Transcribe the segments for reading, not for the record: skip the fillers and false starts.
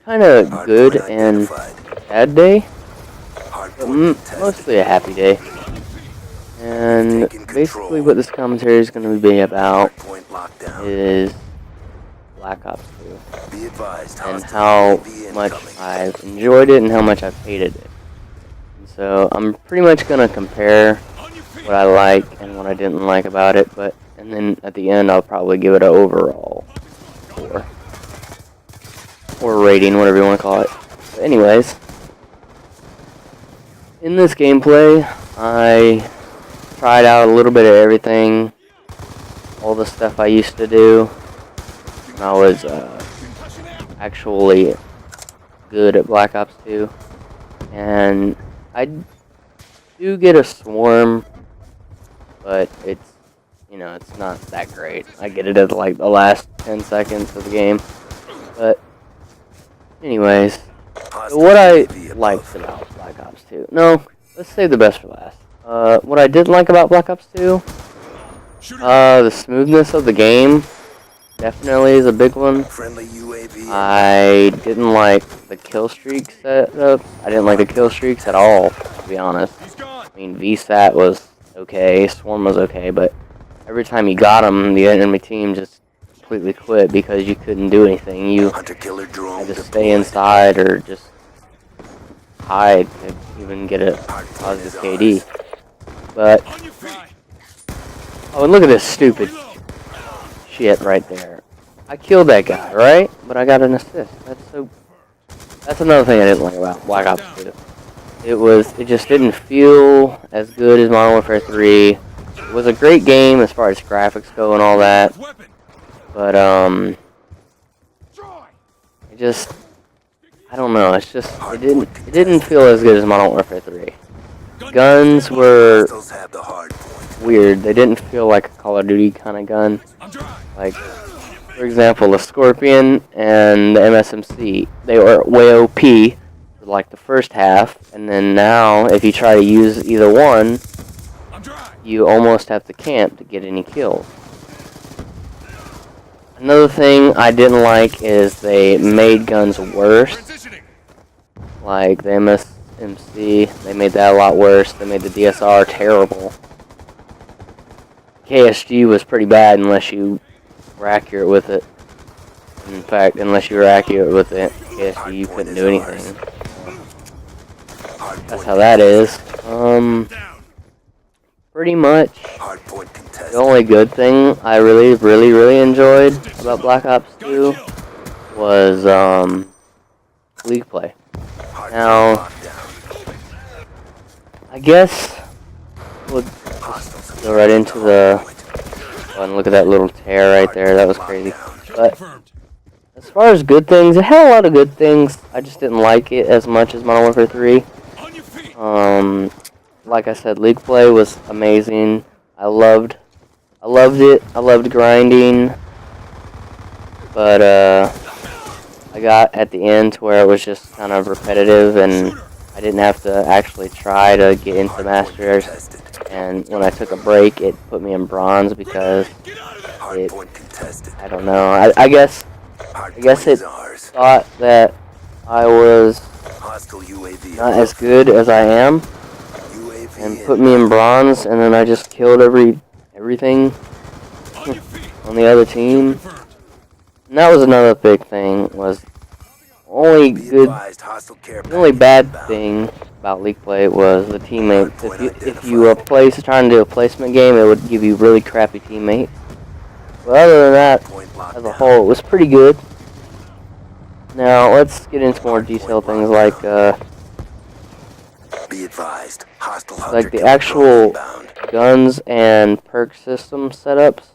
kind of good and bad day, but mostly a happy day. And basically what this commentary is going to be about is Black Ops 2 and how much I've enjoyed it and how much I've hated it. And so I'm pretty much going to compare what I like and what I didn't like about it, and then at the end I'll probably give it an overall score. Or rating, whatever you want to call it. But anyways, in this gameplay, I tried out a little bit of everything, all the stuff I used to do when I was actually good at Black Ops 2, and I do get a swarm, but it's, it's not that great. I get it at like the last 10 seconds of the game, but anyways, what I liked about Black Ops 2, no, let's save the best for last. What I did like about Black Ops 2, the smoothness of the game definitely is a big one. I didn't like the kill streak setup. I didn't like the kill streaks at all, to be honest. I mean, VSAT was okay, Swarm was okay, but every time you got them, the enemy team just completely quit because you couldn't do anything. You had to stay inside or just hide to even get a positive KD. But, oh, and look at this stupid shit right there. I killed that guy, right? But I got an assist. That's another thing I didn't like about Black Ops 2. It just didn't feel as good as Modern Warfare 3. It was a great game as far as graphics go and all that. But, I don't know, it didn't feel as good as Modern Warfare 3. Guns were weird. They didn't feel like a Call of Duty kind of gun. Like, for example, the Scorpion and the MSMC, they were way OP for like the first half, and then now, if you try to use either one, you almost have to camp to get any kills. Another thing I didn't like is they made guns worse. Like the MSMC, they made that a lot worse. They made the DSR terrible. KSG was pretty bad unless you were accurate with it. In fact, unless you were accurate with it, KSG, you couldn't do anything. That's how that is. Pretty much the only good thing I really enjoyed about Black Ops 2 was League play. Now, I guess we'll just go right into the... Oh, and look at that little tear right there. That was crazy. But as far as good things, it had a lot of good things. I just didn't like it as much as Modern Warfare 3. Like I said, League play was amazing. I loved it. I loved grinding. But I got at the end to where it was just kind of repetitive, and I didn't have to actually try to get into Masters. And when I took a break, it put me in bronze because I don't know. I guess it thought that I was not as good as I am, and put me in bronze, and then I just killed everything on the other team. And that was another big thing, was the only bad thing about League play was the teammates. If you were trying to do a placement game, it would give you really crappy teammates. But other than that, as a whole, it was pretty good. Now, let's get into more detailed things like the actual guns and perk system setups.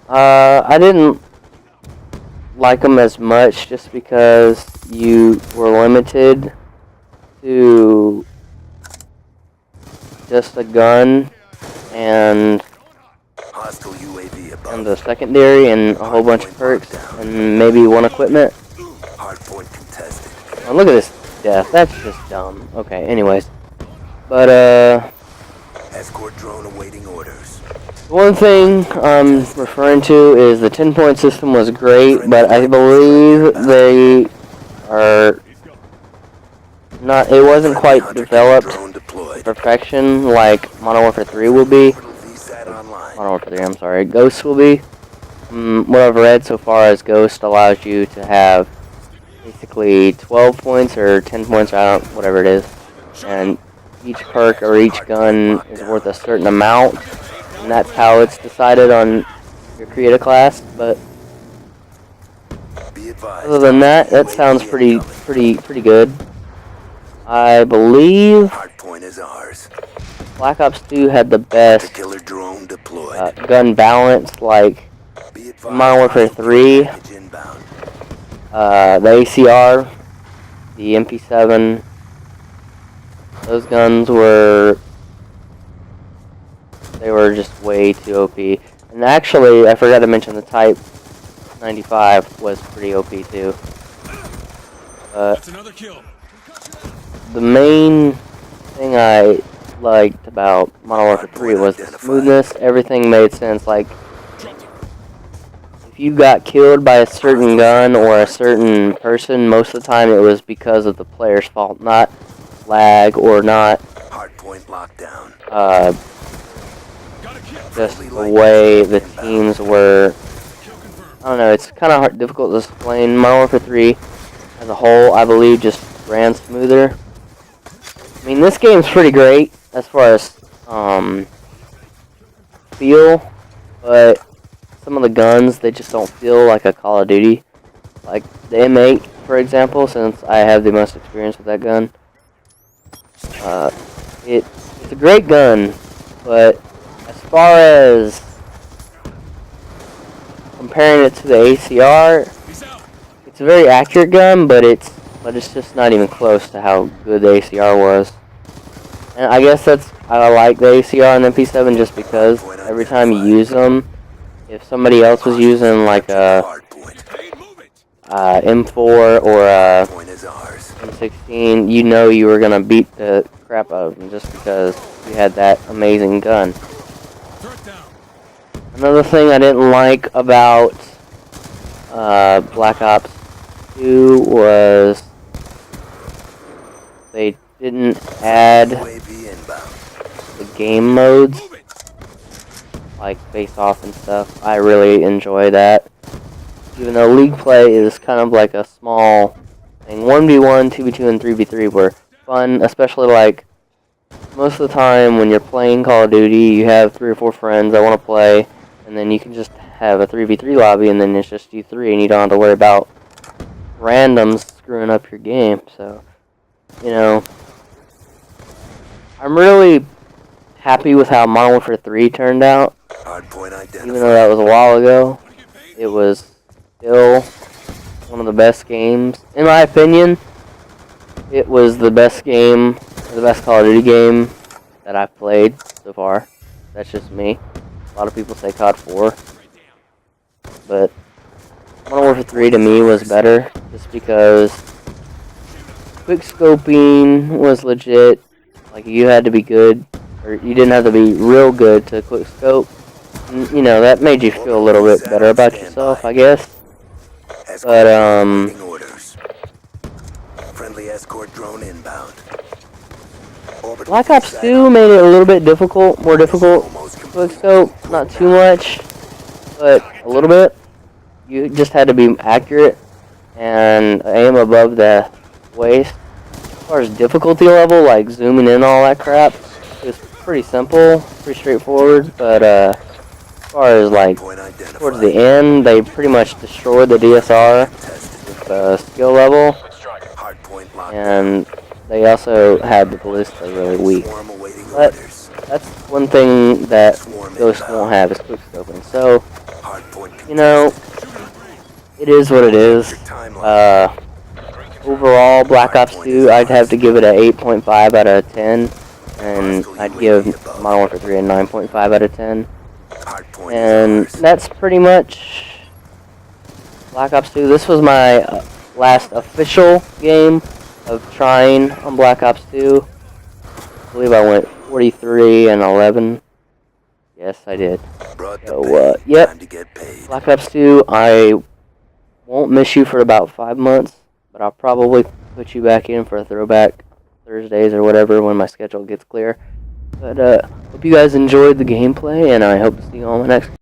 I didn't like them as much just because you were limited to just a gun and the secondary and a whole bunch of perks and maybe one equipment. Oh, look at this death. That's just dumb. Okay, anyways. But, Escort drone awaiting orders. One thing I'm referring to is the 10-point system was great, but I believe they are not. It wasn't quite developed to perfection like Modern Warfare 3 will be. Modern Warfare 3, I'm sorry, Ghost will be. What I've read so far is Ghost allows you to have basically 12 points or 10 points, whatever it is, and each perk or each gun is worth a certain amount, and that's how it's decided on your create a class. But other than that, that sounds pretty good. I believe Black Ops 2 had the best gun balance, like in Modern Warfare 3. The ACR, the MP7, those guns were just way too OP. And actually, I forgot to mention the Type 95 was pretty OP too. The main thing I liked about Modern Warfare 3 was the smoothness. Everything made sense. Like, if you got killed by a certain gun or a certain person, most of the time it was because of the player's fault, not lag or not just the way the teams were. I don't know, it's kind of difficult to explain. Modern Warfare 3 as a whole, I believe, just ran smoother. I mean, this game's pretty great as far as feel, but some of the guns, they just don't feel like a Call of Duty. Like the M8, for example, since I have the most experience with that gun. It's a great gun, but as far as comparing it to the ACR, it's a very accurate gun, but it's just not even close to how good the ACR was. And I guess I like the ACR and MP7 just because every time you use them, if somebody else was using like a M4 or a M16, you know you were gonna beat the crap out of them just because you had that amazing gun. Another thing I didn't like about Black Ops 2 was they didn't add the game modes, like face off and stuff. I really enjoy that. Even though League play is kind of like a small thing, 1v1, 2v2, and 3v3 were fun, especially like most of the time when you're playing Call of Duty, you have 3 or 4 friends that want to play, and then you can just have a 3v3 lobby, and then it's just you 3, and you don't have to worry about randoms screwing up your game. So, you know, I'm really happy with how Modern Warfare 3 turned out. Even though that was a while ago, it was still one of the best games. In my opinion, it was the best game, the best Call of Duty game that I've played so far. That's just me. A lot of people say COD 4. But Modern Warfare 3 to me was better just because quickscoping was legit. Like, you had to be good, or you didn't have to be real good to quickscope. And, you know, that made you feel a little bit better about yourself, I guess. But, friendly escort drone inbound. Black Ops 2 made it a little bit more difficult to quickscope. Not too much, but a little bit. You just had to be accurate and aim above the waist. As far as difficulty level, like zooming in and all that crap, it was pretty simple, pretty straightforward, but as far as like towards the end, they pretty much destroyed the DSR with the skill level, and they also had the ballista really weak. But that's one thing that Ghost won't have is quickscoping. So, you know, it is what it is. Overall, Black Ops 2, I'd have to give it an 8.5 out of 10, and I'd give Modern Warfare 3 a 9.5 out of 10. And that's pretty much Black Ops 2. This was my last official game of trying on Black Ops 2. I believe I went 43 and 11. Yes, I did. Brought the So, pay. yep. Time to get paid. Black Ops 2, I won't miss you for about 5 months, but I'll probably put you back in for a throwback Thursdays or whatever when my schedule gets clear. But, hope you guys enjoyed the gameplay, and I hope to see you on the next